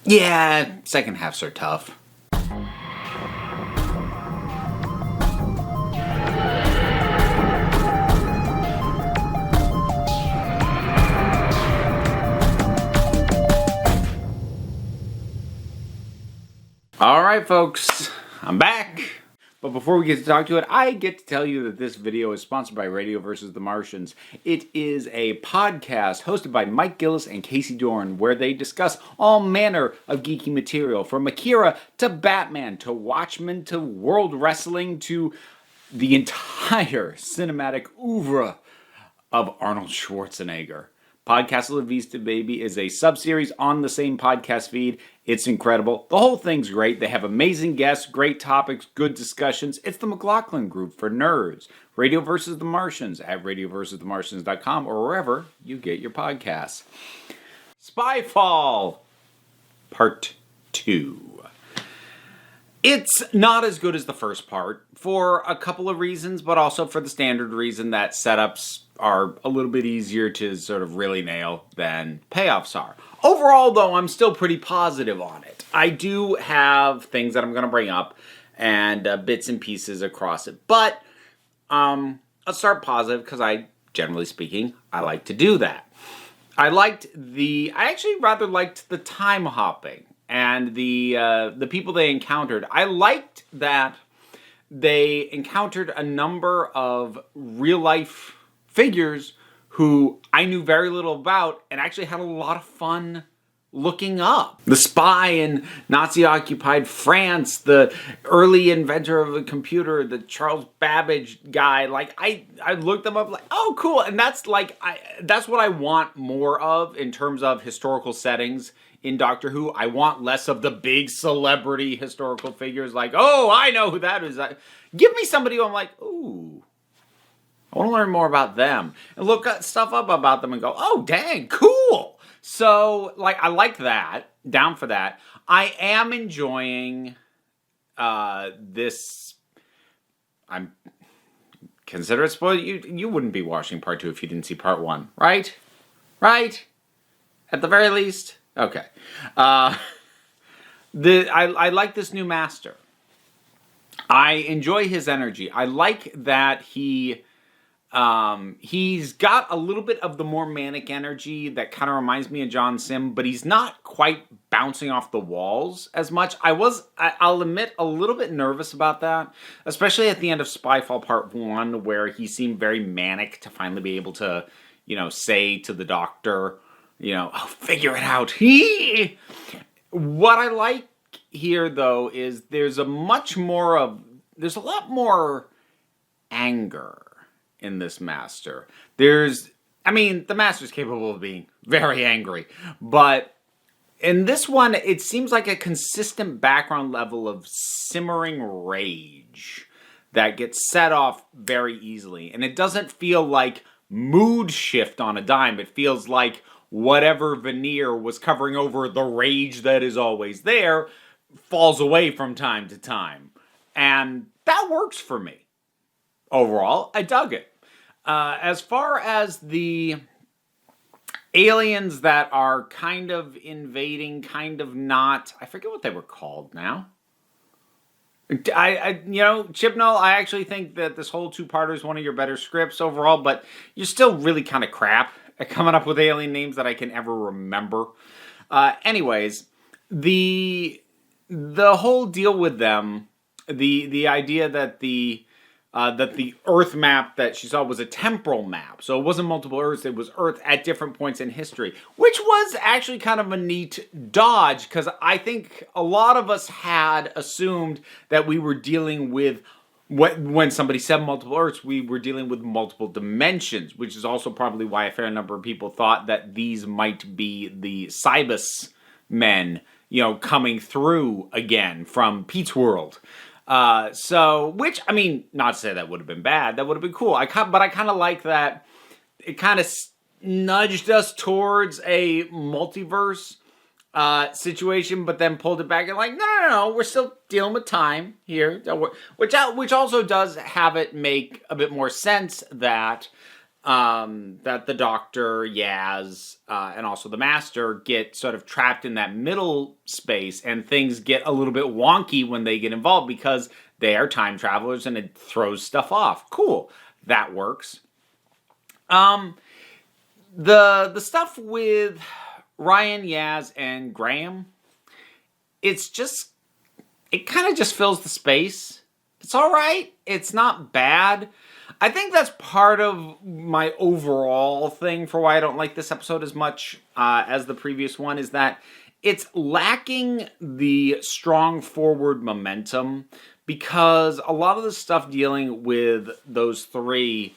Yeah, second halves are tough. Alright folks, I'm back. But before we get to talk to it, I get to tell you that this video is sponsored by Radio vs. the Martians. It is a podcast hosted by Mike Gillis and Casey Dorn, where they discuss all manner of geeky material, from Akira to Batman to Watchmen to World Wrestling to the entire cinematic oeuvre of Arnold Schwarzenegger. Podcast La Vista Baby is a sub-series on the same podcast feed. It's incredible. The whole thing's great. They have amazing guests, great topics, good discussions. It's the McLaughlin Group for nerds. Radio vs. the Martians at radioversusthemartians.com or wherever you get your podcasts. Spyfall Part 2. It's not as good as the first part for a couple of reasons, but also for the standard reason that setups are a little bit easier to sort of really nail than payoffs are. Overall, though, I'm still pretty positive on it. I do have things that I'm going to bring up and bits and pieces across it. But let's start positive because generally speaking, I like to do that. I actually rather liked the time hopping and the people they encountered. I liked that they encountered a number of real life figures who I knew very little about and actually had a lot of fun looking up. The spy in Nazi-occupied France, the early inventor of the computer, the Charles Babbage guy. Like I looked them up like, oh, cool. And that's like, that's what I want more of in terms of historical settings in Doctor Who. I want less of the big celebrity historical figures like, oh, I know who that is. Give me somebody who I'm like, ooh, I want to learn more about them and look stuff up about them and go, oh, dang, cool. So, like, I like that. Down for that. I am enjoying this. Consider it spoiled. You wouldn't be watching part 2 if you didn't see part 1, right? Right? At the very least. Okay. I like this new master. I enjoy his energy. I like that he's got a little bit of the more manic energy that kind of reminds me of John Sim, but he's not quite bouncing off the walls as much. I'll admit, a little bit nervous about that, especially at the end of Spyfall Part 1, where he seemed very manic to finally be able to, say to the doctor, oh, figure it out. What I like here, though, is there's a lot more anger in this master. The master's capable of being very angry, but in this one, it seems like a consistent background level of simmering rage that gets set off very easily, and it doesn't feel like mood shift on a dime. It feels like whatever veneer was covering over the rage that is always there falls away from time to time, and that works for me. Overall, I dug it. As far as the aliens that are kind of invading, kind of not, I forget what they were called now. Chibnall, I actually think that this whole two-parter is one of your better scripts overall, but you're still really kind of crap at coming up with alien names that I can ever remember. Anyways, the whole deal with them, the idea that the Earth map that she saw was a temporal map. So it wasn't multiple Earths, it was Earth at different points in history, which was actually kind of a neat dodge, because I think a lot of us had assumed that we were dealing with, when somebody said multiple Earths, we were dealing with multiple dimensions, which is also probably why a fair number of people thought that these might be the Cybus men, coming through again from Pete's world. Not to say that would have been bad, that would have been cool. But I kind of like that it kind of nudged us towards a multiverse situation, but then pulled it back and like, no, we're still dealing with time here, which also does have it make a bit more sense that that the Doctor, Yaz, and also the Master get sort of trapped in that middle space, and things get a little bit wonky when they get involved because they are time travelers and it throws stuff off. Cool. That works. The stuff with Ryan, Yaz, and Graham, it kind of just fills the space. It's all right. It's not bad. I think that's part of my overall thing for why I don't like this episode as much as the previous one, is that it's lacking the strong forward momentum, because a lot of the stuff dealing with those three,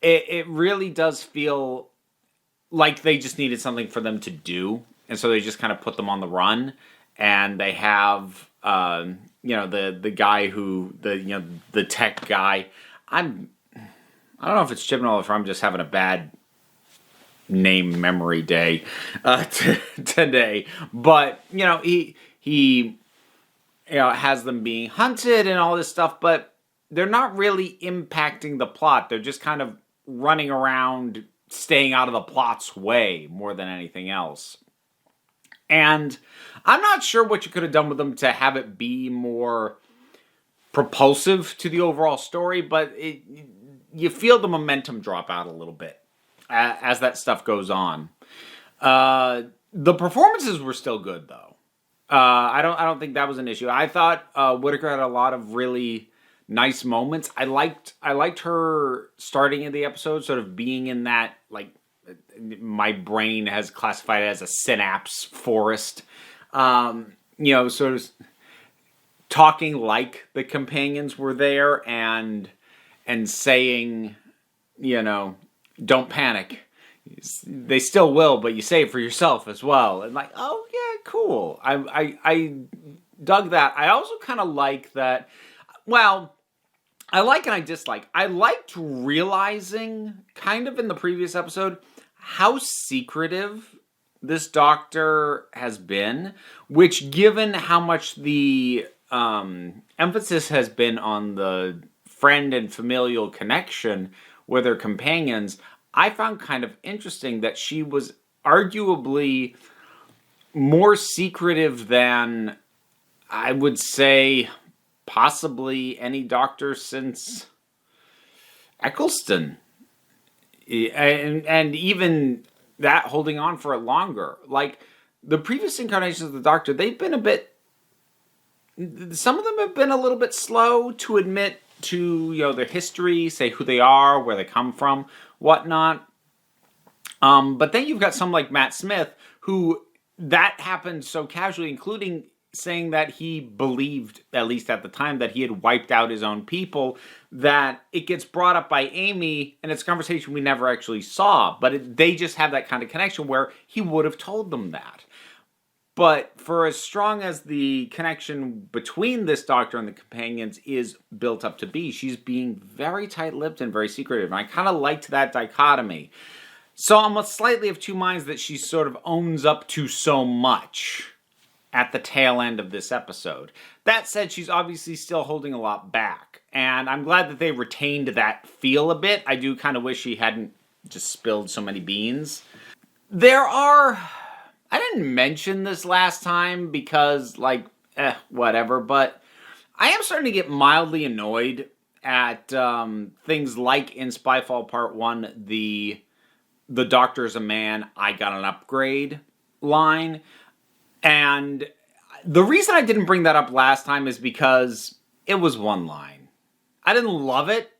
it really does feel like they just needed something for them to do, and so they just kind of put them on the run, and they have the guy who the tech guy. I don't know if it's Chibnall or if I'm just having a bad name memory day today, but he has them being hunted and all this stuff, but they're not really impacting the plot. They're just kind of running around, staying out of the plot's way more than anything else. And I'm not sure what you could have done with them to have it be more propulsive to the overall story, but you feel the momentum drop out a little bit as that stuff goes on. The performances were still good, though. I don't think that was an issue. I thought Whittaker had a lot of really nice moments. I liked her starting in the episode, sort of being in that, like, my brain has classified it as a synapse forest. Sort of talking like the companions were there and saying, don't panic. They still will, but you say it for yourself as well. And like, oh yeah, cool. I dug that. I also kind of like that. Well, I like and I dislike. I liked realizing, kind of in the previous episode, how secretive this Doctor has been, which, given how much the emphasis has been on the friend and familial connection with her companions, I found kind of interesting that she was arguably more secretive than, I would say, possibly any Doctor since Eccleston. And even that holding on for it longer. Like, the previous incarnations of the Doctor, they've been some of them have been a little bit slow to admit to, their history, say who they are, where they come from, whatnot. But then you've got some like Matt Smith, who that happened so casually, including saying that he believed, at least at the time, that he had wiped out his own people, that it gets brought up by Amy, and it's a conversation we never actually saw, but they just have that kind of connection where he would have told them that. But for as strong as the connection between this Doctor and the companions is built up to be, she's being very tight-lipped and very secretive, and I kind of liked that dichotomy. So I'm slightly of two minds that she sort of owns up to so much at the tail end of this episode. That said, she's obviously still holding a lot back, and I'm glad that they retained that feel a bit. I do kind of wish she hadn't just spilled so many beans. I didn't mention this last time because, whatever, but I am starting to get mildly annoyed at things like in Spyfall Part 1, the Doctor's a man, I got an upgrade line. And the reason I didn't bring that up last time is because it was one line. I didn't love it,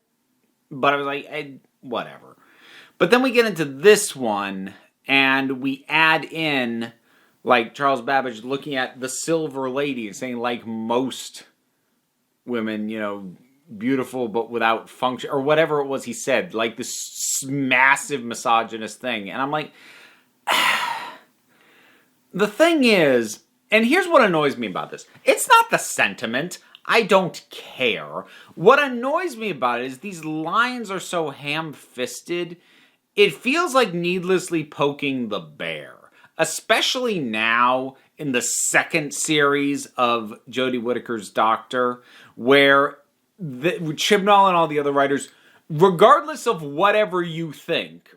but I was like, whatever. But then we get into this one, and we add in, like, Charles Babbage looking at the Silver Lady and saying, like most women, beautiful but without function, or whatever it was he said, like this massive misogynist thing. And I'm like, the thing is, and here's what annoys me about this. It's not the sentiment. I don't care. What annoys me about it is these lines are so ham-fisted. It feels like needlessly poking the bear. Especially now in the second series of Jodie Whittaker's Doctor, where Chibnall and all the other writers regardless of whatever you think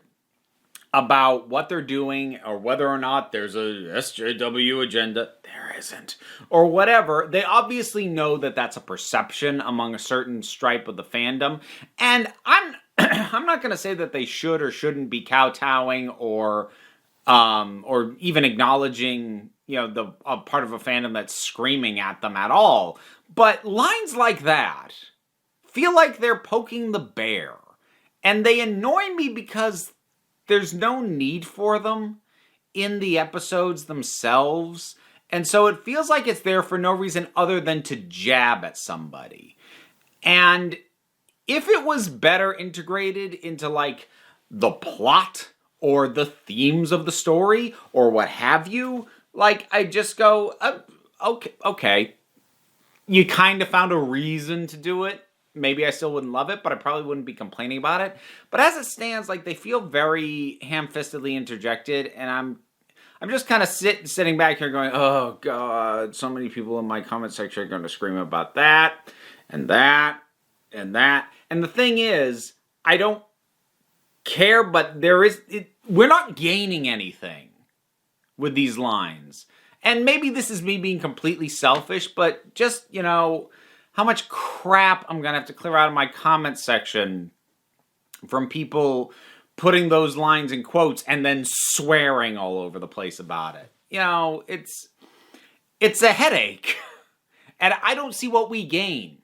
about what they're doing or whether or not there's a SJW agenda, there isn't, or whatever, they obviously know that that's a perception among a certain stripe of the fandom. And I'm not going to say that they should or shouldn't be kowtowing or even acknowledging, the part of a fandom that's screaming at them at all. But lines like that feel like they're poking the bear. And they annoy me because there's no need for them in the episodes themselves. And so it feels like it's there for no reason other than to jab at somebody. And if it was better integrated into, like, the plot or the themes of the story or what have you, like, I just go, okay. You kind of found a reason to do it. Maybe I still wouldn't love it, but I probably wouldn't be complaining about it. But as it stands, like, they feel very ham-fistedly interjected, and I'm just kind of sitting back here going, oh God, so many people in my comment section are going to scream about that, and that, and that. And the thing is, I don't care, but we're not gaining anything with these lines. And maybe this is me being completely selfish, but just, how much crap I'm going to have to clear out of my comment section from people putting those lines in quotes and then swearing all over the place about it. It's a headache. And I don't see what we gain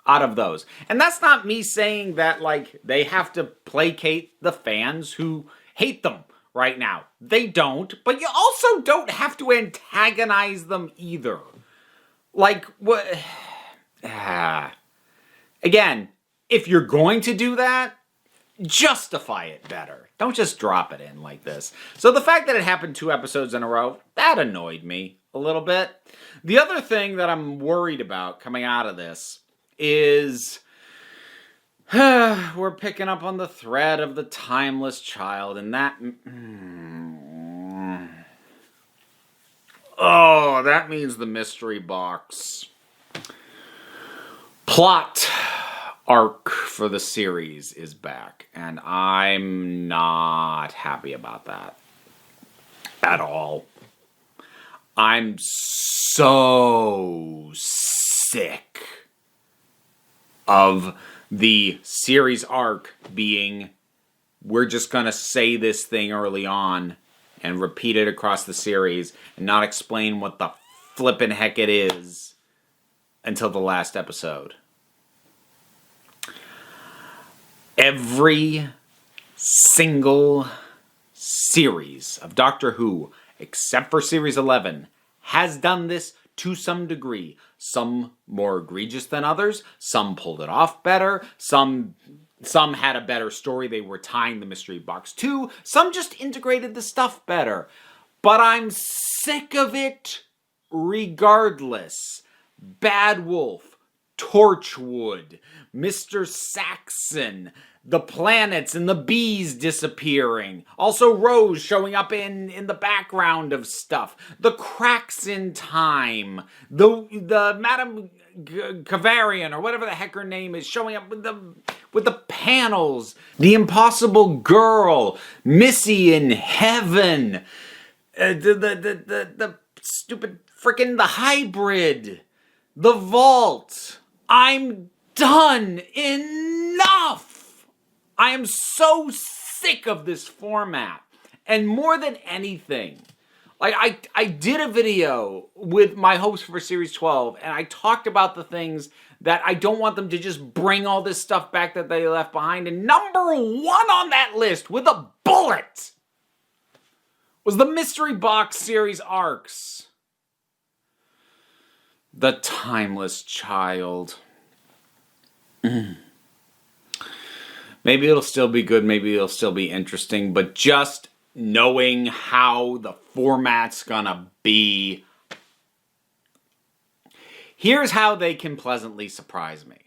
out of those. And that's not me saying that, like, they have to placate the fans who hate them right now. They don't. But you also don't have to antagonize them either. Like, what... Again, if you're going to do that, justify it better. Don't just drop it in like this. So the fact that it happened 2 episodes in a row, that annoyed me a little bit. The other thing that I'm worried about coming out of this is we're picking up on the thread of the timeless child, and that... Oh, that means the mystery box plot arc for the series is back, and I'm not happy about that at all. I'm so sick of the series arc being, we're just gonna say this thing early on and repeat it across the series and not explain what the flippin' heck it is until the last episode. Every single series of Doctor Who, except for Series 11, has done this to some degree. Some more egregious than others. Some pulled it off better. Some had a better story they were tying the mystery box to. Some just integrated the stuff better. But I'm sick of it regardless. Bad Wolf, Torchwood, Mr. Saxon, the planets and the bees disappearing. Also Rose showing up in the background of stuff. The cracks in time. The Madame Kavarian, or whatever the heck her name is, showing up with the panels. The Impossible Girl. Missy in Heaven. The stupid frickin' the Hybrid. The Vault. I'm done. Enough! I am so sick of this format. And more than anything, like I did a video with my hopes for Series 12, and I talked about the things that I don't want them to just bring all this stuff back that they left behind. And number 1 on that list, with a bullet, was the Mystery Box series arcs. The Timeless Child. Maybe it'll still be good, maybe it'll still be interesting, but just knowing how the format's gonna be. Here's how they can pleasantly surprise me.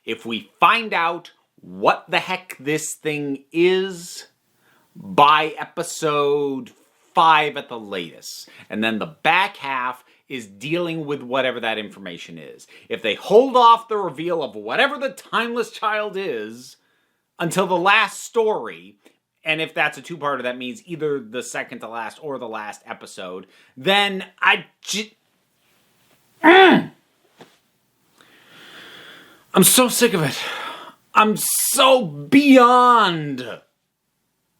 If we find out what the heck this thing is by episode 5 at the latest, and then the back half is dealing with whatever that information is. If they hold off the reveal of whatever the Timeless Child is, until the last story, and if that's a two-parter, that means either the second to last or the last episode, then I'm so sick of it. I'm so beyond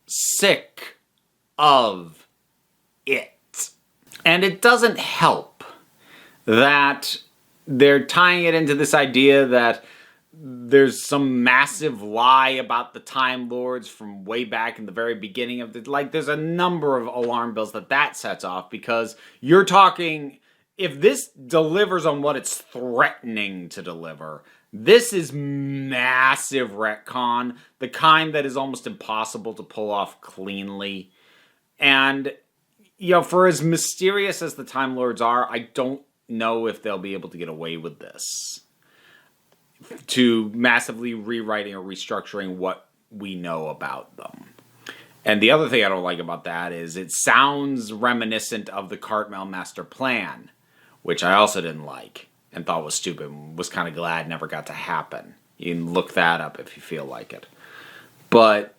sick of it. And it doesn't help that they're tying it into this idea that there's some massive lie about the Time Lords from way back in the very beginning of the... Like, there's a number of alarm bells that sets off, because you're talking... If this delivers on what it's threatening to deliver, this is massive retcon, the kind that is almost impossible to pull off cleanly. And, you know, for as mysterious as the Time Lords are, I don't know if they'll be able to get away with this. To massively rewriting or restructuring what we know about them. And the other thing I don't like about that is it sounds reminiscent of the Cartmel Master Plan, which I also didn't like and thought was stupid and was kind of glad never got to happen. You can look that up if you feel like it. But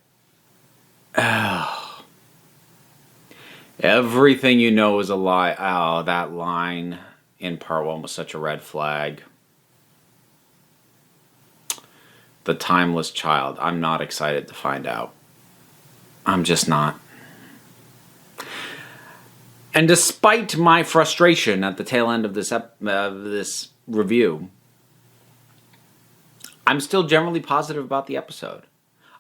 everything you know is a lie. Oh, that line in part 1 was such a red flag. The Timeless Child. I'm not excited to find out. I'm just not. And despite my frustration at the tail end of this review, I'm still generally positive about the episode.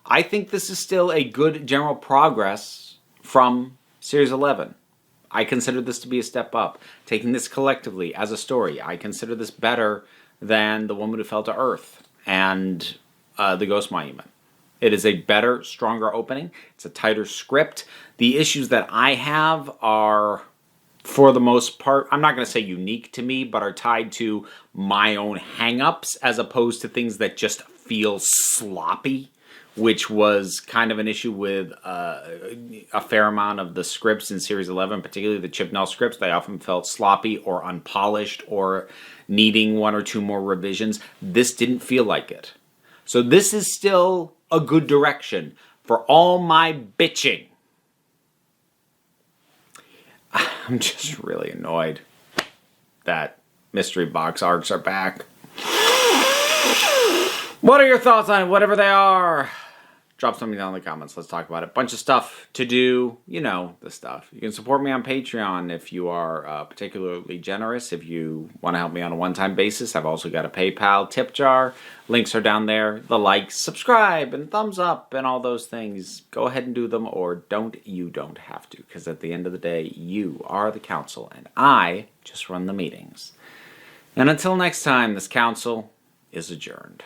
I think this is still a good general progress from Series 11. I consider this to be a step up. Taking this collectively as a story, I consider this better than The Woman Who Fell to Earth and The Ghost Monument. It is a better, stronger opening. It's a tighter script. The issues that I have are, for the most part, I'm not going to say unique to me, but are tied to my own hang-ups as opposed to things that just feel sloppy, which was kind of an issue with a fair amount of the scripts in Series 11, particularly the Chibnall scripts. They often felt sloppy or unpolished or needing one or two more revisions. This didn't feel like it. So this is still a good direction for all my bitching. I'm just really annoyed that mystery box arcs are back. What are your thoughts on it? Whatever they are, drop something down in the comments. Let's talk about it. Bunch of stuff to do. You know the stuff. You can support me on Patreon if you are particularly generous. If you want to help me on a one-time basis, I've also got a PayPal tip jar. Links are down there. The likes, subscribe, and thumbs up, and all those things. Go ahead and do them, or don't. You don't have to, because at the end of the day, you are the council, and I just run the meetings. And until next time, this council is adjourned.